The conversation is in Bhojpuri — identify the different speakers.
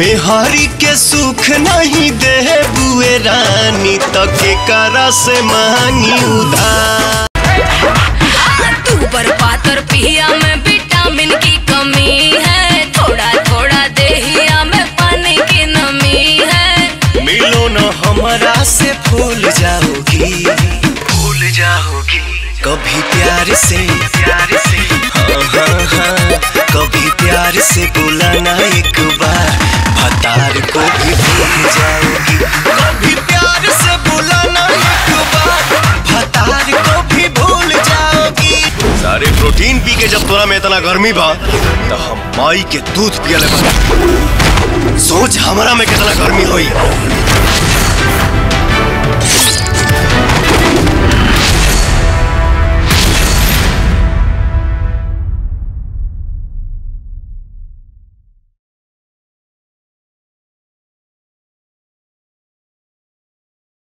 Speaker 1: मेहरी के सुख नहीं दे बुए रानी तक के करा से मांगी उधार।
Speaker 2: तू पर पातर पिया में विटामिन की कमी है, थोड़ा थोड़ा देहिया में पानी की नमी है।
Speaker 1: मिलो न हमरा से भूल जाओगी, भूल जाओगी कभी प्यार से, प्यार से हाँ, कभी प्यार से बुलाना एक बार, भतार को भी भूल जाओगी। कभी प्यार से बुलाना एक बार, भतार को भी भूल जाओगी। सारे प्रोटीन पी के जब तोरा में इतना गर्मी बा तो हम माई के दूध पियले बा, सोच हमरा में कितना गर्मी होई।